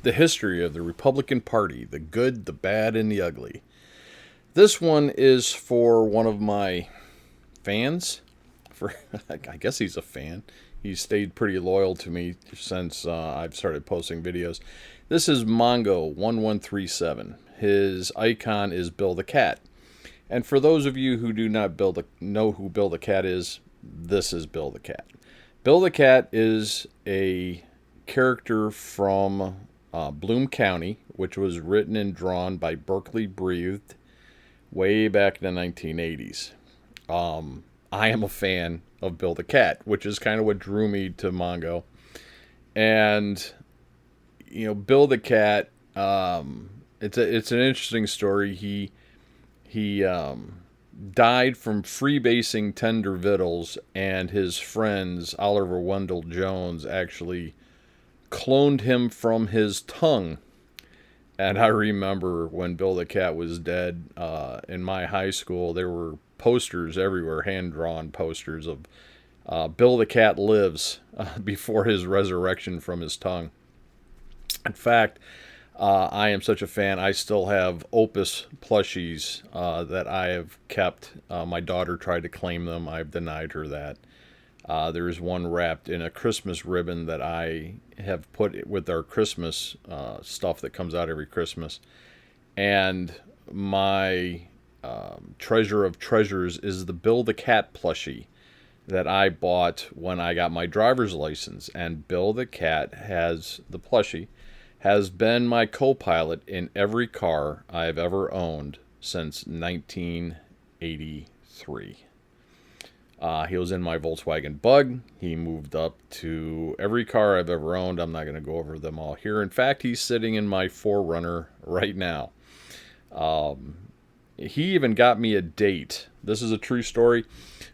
The history of the Republican Party, the good, the bad, and the ugly. This one is for one of my fans. For I guess he's a fan. He's stayed pretty loyal to me since I've started posting videos. This is Mongo1137. His icon is Bill the Cat. And for those of you who do not know who Bill the Cat is, this is Bill the Cat. Bill the Cat is a character from Bloom County, which was written and drawn by Berkeley Breathed way back in the 1980s. I am a fan of Bill the Cat, which is kind of what drew me to Mongo. And, you know, Bill the Cat, it's an interesting story. He died from freebasing tender victuals, and his friends, Oliver Wendell Jones, actually cloned him from his tongue. And I remember when Bill the Cat was dead, in my high school, there were posters everywhere, hand-drawn posters of Bill the Cat lives before his resurrection from his tongue. In fact, I am such a fan, I still have Opus plushies that I have kept. My daughter tried to claim them. I've denied her that. There's one wrapped in a Christmas ribbon that I have put with our Christmas stuff that comes out every Christmas. And my treasure of treasures is the Bill the Cat plushie that I bought when I got my driver's license. And Bill the Cat the plushie has been my co-pilot in every car I've ever owned since 1983. He was in my Volkswagen Bug. He moved up to every car I've ever owned. I'm not going to go over them all here. In fact, he's sitting in my 4Runner right now. He even got me a date. This is a true story.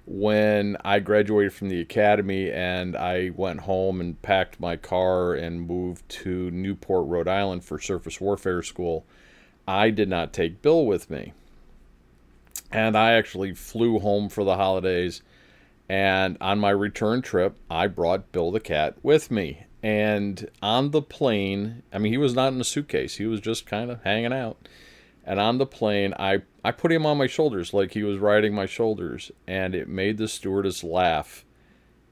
When I graduated from the academy and I went home and packed my car and moved to Newport, Rhode Island for surface warfare school, I did not take Bill with me. And I actually flew home for the holidays. And on my return trip, I brought Bill the Cat with me. And on the plane, I mean, he was not in a suitcase. He was just kind of hanging out. And on the plane, I put him on my shoulders like he was riding my shoulders. And it made the stewardess laugh.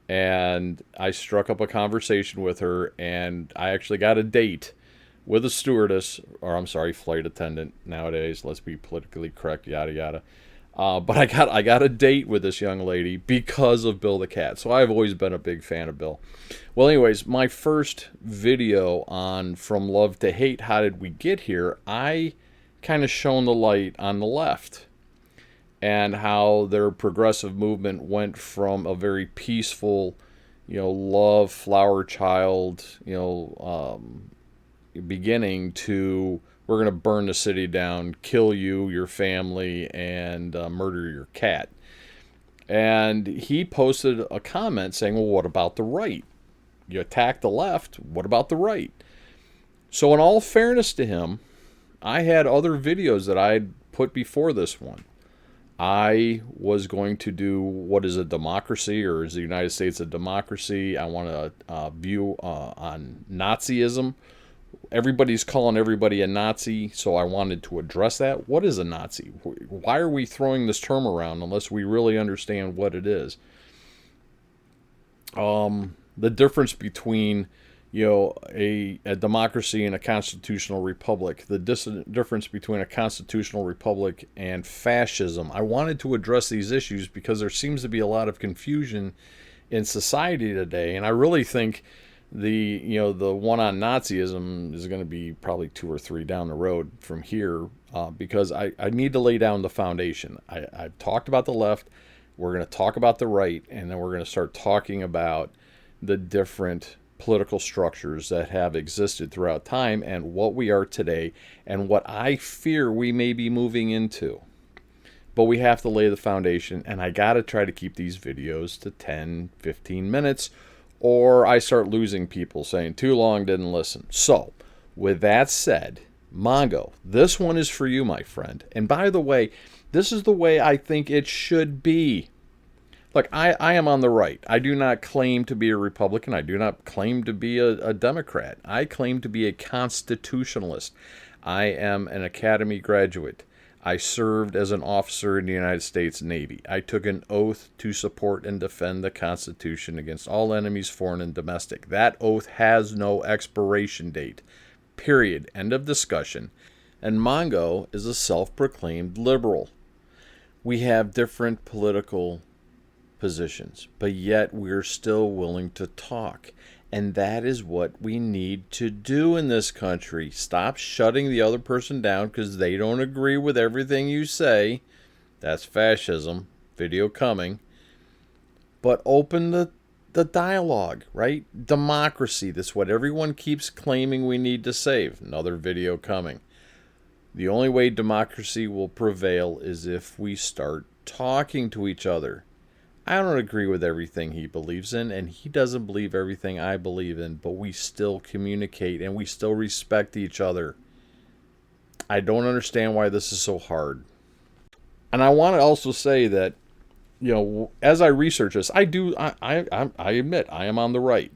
And I struck up a conversation with her. And I actually got a date with a stewardess. Or I'm sorry, flight attendant nowadays. Let's be politically correct, yada, yada. But I got a date with this young lady because of Bill the Cat. So I've always been a big fan of Bill. Well, anyways, my first video on From Love to Hate, How Did We Get Here, I kind of shone the light on the left and how their progressive movement went from a very peaceful, love, flower child, beginning to we're going to burn the city down, kill you, your family, and murder your cat. And he posted a comment saying, well, what about the right? You attack the left, what about the right? So in all fairness to him, I had other videos that I'd put before this one. I was going to do what is a democracy, or is the United States a democracy? I want to view on Nazism. Everybody's calling everybody a Nazi, so I wanted to address that. What is a Nazi? Why are we throwing this term around unless we really understand what it is? The difference between, a democracy and a constitutional republic, the difference between a constitutional republic and fascism. I wanted to address these issues because there seems to be a lot of confusion in society today, and I really think the one on Nazism is going to be probably 2 or 3 down the road from here, because I need to lay down the foundation. I've talked about the left, we're going to talk about the right, and then we're going to start talking about the different political structures that have existed throughout time and what we are today and what I fear we may be moving into. But we have to lay the foundation, and I got to try to keep these videos to 10, 15 minutes, or I start losing people saying too long, didn't listen. So, with that said, Mongo, this one is for you, my friend. And by the way, this is the way I think it should be. Look, I am on the right. I do not claim to be a Republican. I do not claim to be a Democrat. I claim to be a constitutionalist. I am an academy graduate. I served as an officer in the United States Navy. I took an oath to support and defend the Constitution against all enemies, foreign and domestic. That oath has no expiration date. Period. End of discussion. And Mongo is a self-proclaimed liberal. We have different political positions, but yet we're still willing to talk. And that is what we need to do in this country. Stop shutting the other person down because they don't agree with everything you say. That's fascism. Video coming. But open the dialogue, right? Democracy. That's what everyone keeps claiming we need to save. Another video coming. The only way democracy will prevail is if we start talking to each other. I don't agree with everything he believes in, and he doesn't believe everything I believe in, but we still communicate and we still respect each other. I don't understand why this is so hard. And I want to also say that, as I research this, I admit I am on the right.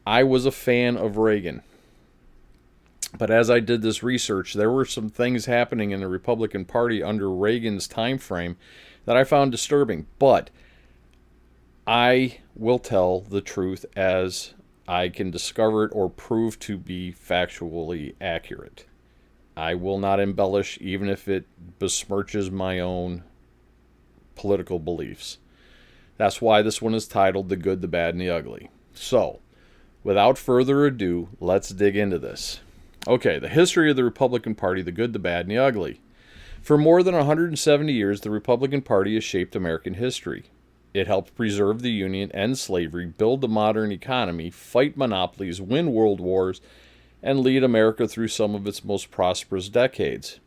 I was a fan of Reagan. But as I did this research, there were some things happening in the Republican Party under Reagan's time frame that I found disturbing. But I will tell the truth as I can discover it or prove to be factually accurate. I will not embellish even if it besmirches my own political beliefs. That's why this one is titled The Good, the Bad, and the Ugly. So, without further ado, let's dig into this. Okay, the history of the Republican Party, the good, the bad, and the ugly. For more than 170 years, the Republican Party has shaped American history. It helped preserve the Union, end slavery, build the modern economy, fight monopolies, win world wars, and lead America through some of its most prosperous decades.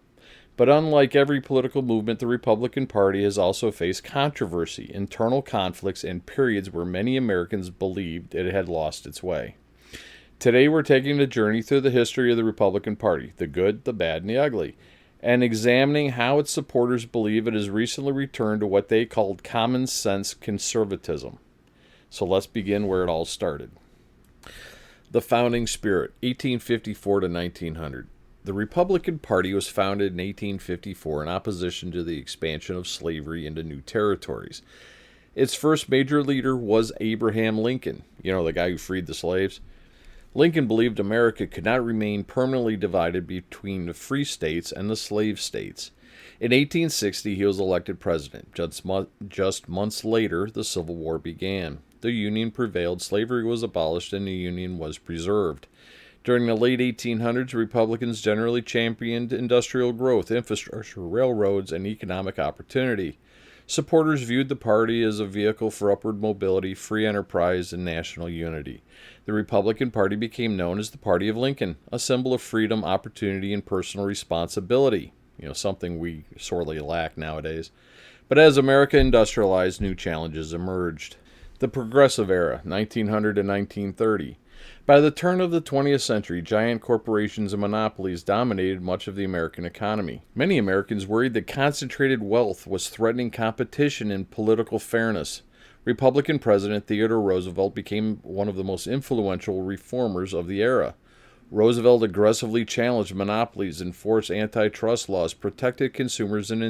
But unlike every political movement, the Republican Party has also faced controversy, internal conflicts, and periods where many Americans believed it had lost its way. Today we're taking a journey through the history of the Republican Party, the good, the bad, and the ugly, and examining how its supporters believe it has recently returned to what they called common sense conservatism. So let's begin where it all started. The founding spirit, 1854 to 1900. The Republican Party was founded in 1854 in opposition to the expansion of slavery into new territories. Its first major leader was Abraham Lincoln, the guy who freed the slaves. Lincoln believed America could not remain permanently divided between the free states and the slave states. In 1860, he was elected president. Just months later, the Civil War began. The Union prevailed, slavery was abolished, and the Union was preserved. During the late 1800s, Republicans generally championed industrial growth, infrastructure, railroads, and economic opportunity. Supporters viewed the party as a vehicle for upward mobility, free enterprise, and national unity. The Republican Party became known as the Party of Lincoln, a symbol of freedom, opportunity, and personal responsibility. Something we sorely lack nowadays. But as America industrialized, new challenges emerged. The Progressive Era, 1900 to 1930. By the turn of the 20th century, giant corporations and monopolies dominated much of the American economy. Many Americans worried that concentrated wealth was threatening competition and political fairness. Republican President Theodore Roosevelt became one of the most influential reformers of the era. Roosevelt aggressively challenged monopolies, enforced antitrust laws, protected consumers, and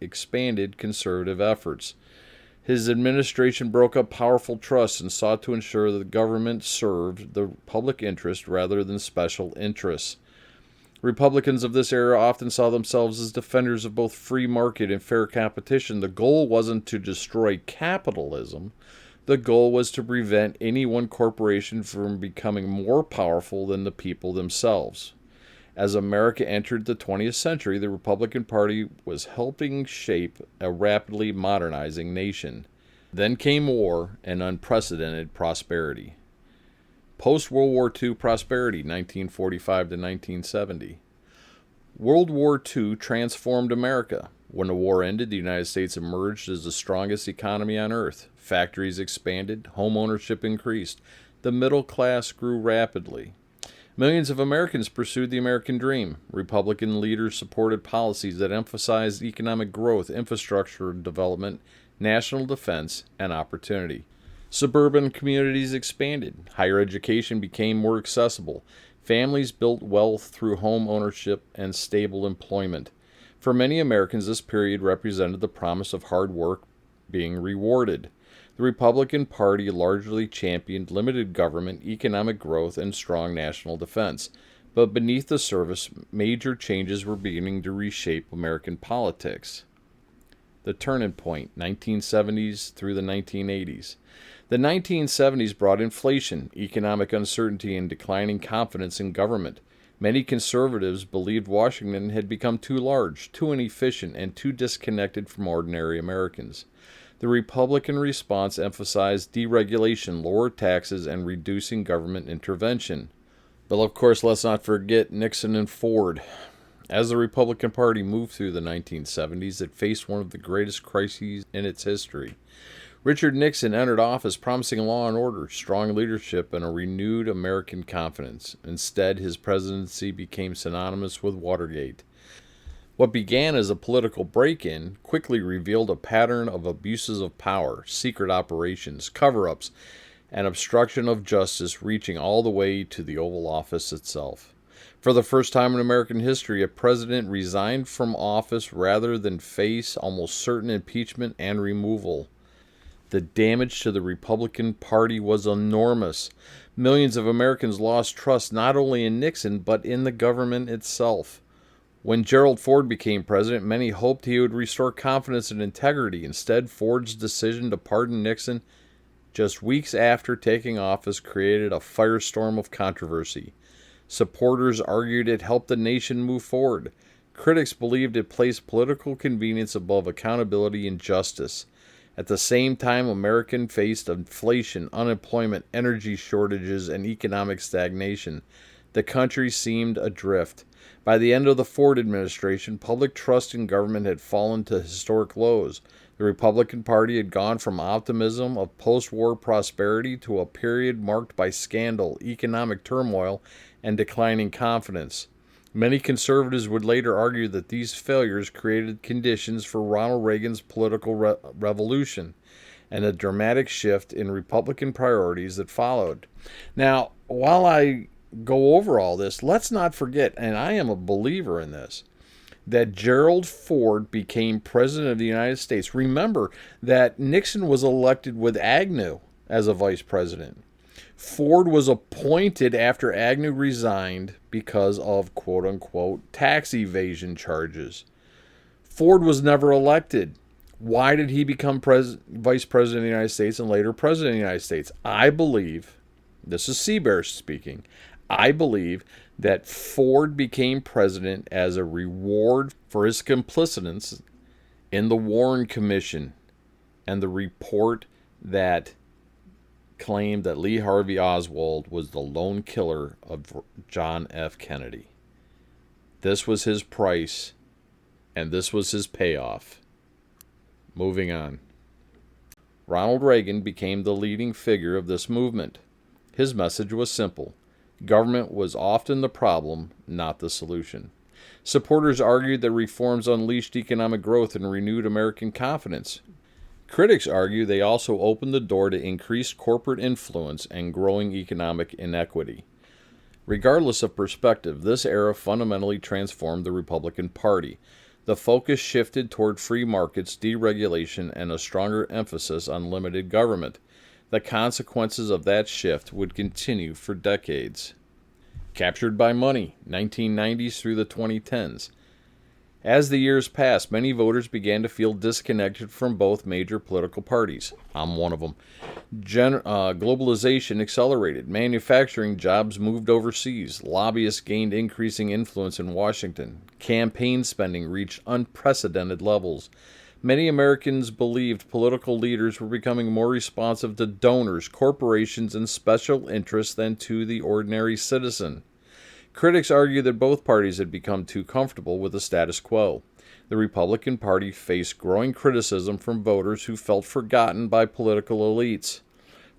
expanded conservative efforts. His administration broke up powerful trusts and sought to ensure that the government served the public interest rather than special interests. Republicans of this era often saw themselves as defenders of both free market and fair competition. The goal wasn't to destroy capitalism. The goal was to prevent any one corporation from becoming more powerful than the people themselves. As America entered the 20th century, the Republican Party was helping shape a rapidly modernizing nation. Then came war and unprecedented prosperity. Post-World War II prosperity, 1945 to 1970. World War II transformed America. When the war ended, the United States emerged as the strongest economy on earth. Factories expanded, home ownership increased, the middle class grew rapidly. Millions of Americans pursued the American dream. Republican leaders supported policies that emphasized economic growth, infrastructure development, national defense, and opportunity. Suburban communities expanded. Higher education became more accessible. Families built wealth through home ownership and stable employment. For many Americans, this period represented the promise of hard work being rewarded. The Republican Party largely championed limited government, economic growth, and strong national defense. But beneath the surface, major changes were beginning to reshape American politics. The turning point, 1970s through the 1980s. The 1970s brought inflation, economic uncertainty, and declining confidence in government. Many conservatives believed Washington had become too large, too inefficient, and too disconnected from ordinary Americans. The Republican response emphasized deregulation, lower taxes, and reducing government intervention. But of course, let's not forget Nixon and Ford. As the Republican Party moved through the 1970s, it faced one of the greatest crises in its history. Richard Nixon entered office promising law and order, strong leadership, and a renewed American confidence. Instead, his presidency became synonymous with Watergate. What began as a political break-in quickly revealed a pattern of abuses of power, secret operations, cover-ups, and obstruction of justice reaching all the way to the Oval Office itself. For the first time in American history, a president resigned from office rather than face almost certain impeachment and removal. The damage to the Republican Party was enormous. Millions of Americans lost trust not only in Nixon, but in the government itself. When Gerald Ford became president, many hoped he would restore confidence and integrity. Instead, Ford's decision to pardon Nixon just weeks after taking office created a firestorm of controversy. Supporters argued it helped the nation move forward. Critics believed it placed political convenience above accountability and justice. At the same time, Americans faced inflation, unemployment, energy shortages, and economic stagnation. The country seemed adrift. By the end of the Ford administration, public trust in government had fallen to historic lows. The Republican Party had gone from optimism of post-war prosperity to a period marked by scandal, economic turmoil, and declining confidence. Many conservatives would later argue that these failures created conditions for Ronald Reagan's political revolution and a dramatic shift in Republican priorities that followed. Now, while I go over all this, let's not forget, and I am a believer in this, that Gerald Ford became president of the United States. Remember that Nixon was elected with Agnew as a vice president. Ford was appointed after Agnew resigned because of quote-unquote tax evasion charges. Ford was never elected. Why did he become vice president of the United States and later president of the United States? I believe, this is SeaBear speaking, I believe that Ford became president as a reward for his complicity in the Warren Commission and the report that claimed that Lee Harvey Oswald was the lone killer of John F. Kennedy. This was his price, and this was his payoff. Moving on. Ronald Reagan became the leading figure of this movement. His message was simple. Government was often the problem, not the solution. Supporters argued that reforms unleashed economic growth and renewed American confidence. Critics argue they also opened the door to increased corporate influence and growing economic inequity. Regardless of perspective, this era fundamentally transformed the Republican Party. The focus shifted toward free markets, deregulation, and a stronger emphasis on limited government. The consequences of that shift would continue for decades. Captured by money, 1990s through the 2010s. As the years passed, many voters began to feel disconnected from both major political parties. I'm one of them. Globalization accelerated. Manufacturing jobs moved overseas. Lobbyists gained increasing influence in Washington. Campaign spending reached unprecedented levels. Many Americans believed political leaders were becoming more responsive to donors, corporations, and special interests than to the ordinary citizen. Critics argue that both parties had become too comfortable with the status quo. The Republican Party faced growing criticism from voters who felt forgotten by political elites.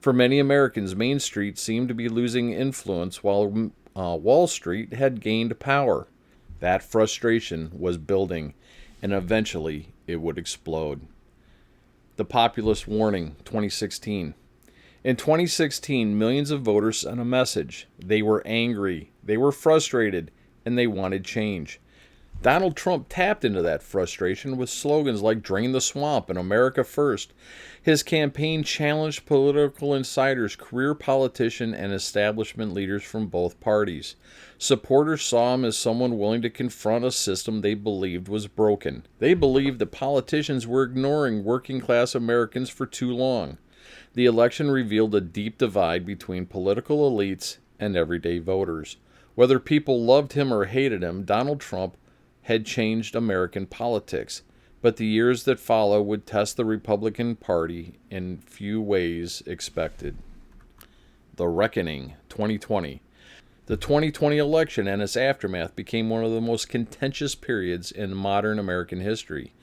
For many Americans, Main Street seemed to be losing influence while Wall Street had gained power. That frustration was building, and eventually it would explode. The populist warning, 2016. In 2016, millions of voters sent a message. They were angry, they were frustrated, and they wanted change. Donald Trump tapped into that frustration with slogans like Drain the Swamp and America First. His campaign challenged political insiders, career politicians, and establishment leaders from both parties. Supporters saw him as someone willing to confront a system they believed was broken. They believed that politicians were ignoring working-class Americans for too long. The election revealed a deep divide between political elites and everyday voters. Whether people loved him or hated him, Donald Trump had changed American politics, but the years that follow would test the Republican Party in few ways expected. The Reckoning, 2020. The 2020 election and its aftermath became one of the most contentious periods in modern American history.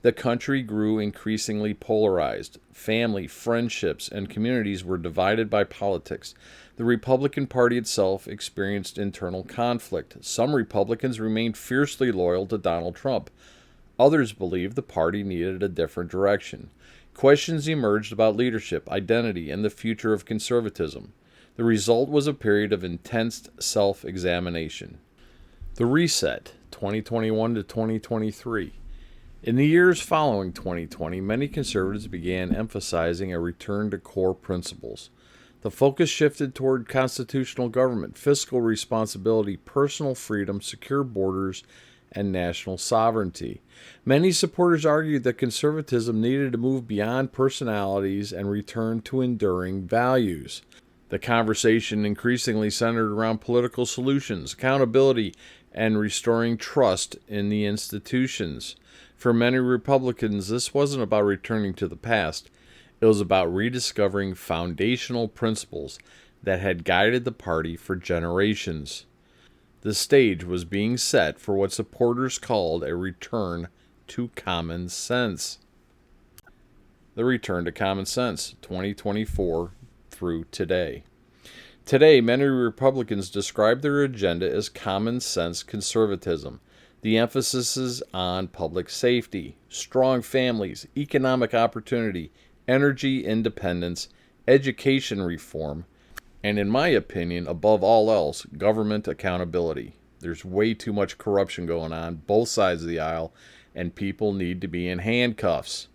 The country grew increasingly polarized. Family, friendships, and communities were divided by politics. The Republican Party itself experienced internal conflict. Some Republicans remained fiercely loyal to Donald Trump. Others believed the party needed a different direction. Questions emerged about leadership, identity, and the future of conservatism. The result was a period of intense self-examination. The Reset, 2021 to 2023. In the years following 2020, many conservatives began emphasizing a return to core principles. The focus shifted toward constitutional government, fiscal responsibility, personal freedom, secure borders, and national sovereignty. Many supporters argued that conservatism needed to move beyond personalities and return to enduring values. The conversation increasingly centered around political solutions, accountability, and restoring trust in the institutions. For many Republicans, this wasn't about returning to the past. It was about rediscovering foundational principles that had guided the party for generations. The stage was being set for what supporters called a return to common sense. The return to common sense, 2024 through today. Today, many Republicans describe their agenda as common sense conservatism. The emphasis is on public safety, strong families, economic opportunity, energy independence, education reform, and in my opinion, above all else, government accountability. There's way too much corruption going on both sides of the aisle, and people need to be in handcuffs.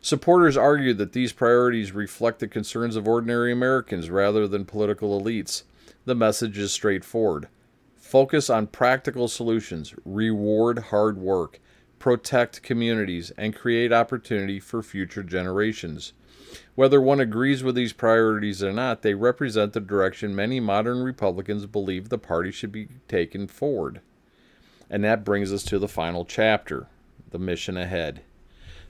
Supporters argue that these priorities reflect the concerns of ordinary Americans rather than political elites. The message is straightforward. Focus on practical solutions, reward hard work, protect communities, and create opportunity for future generations. Whether one agrees with these priorities or not, they represent the direction many modern Republicans believe the party should be taken forward. And that brings us to the final chapter, the mission ahead.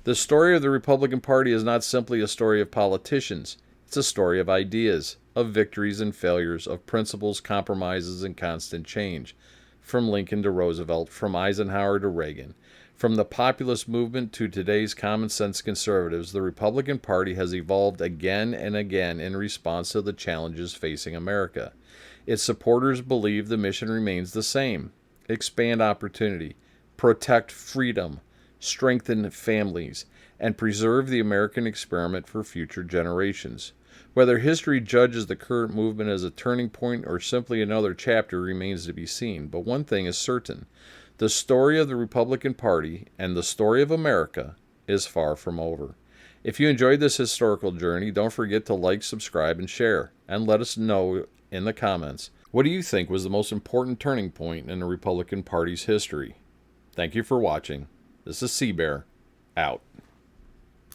The story of the Republican Party is not simply a story of politicians. It's a story of ideas, of victories and failures, of principles, compromises, and constant change. From Lincoln to Roosevelt, from Eisenhower to Reagan. From the populist movement to today's common sense conservatives, the Republican Party has evolved again and again in response to the challenges facing America. Its supporters believe the mission remains the same. Expand opportunity, protect freedom, strengthen families, and preserve the American experiment for future generations. Whether history judges the current movement as a turning point or simply another chapter remains to be seen, but one thing is certain. The story of the Republican Party and the story of America is far from over. If you enjoyed this historical journey, don't forget to like, subscribe, and share, and let us know in the comments, what do you think was the most important turning point in the Republican Party's history? Thank you for watching. This is SeaBear, out.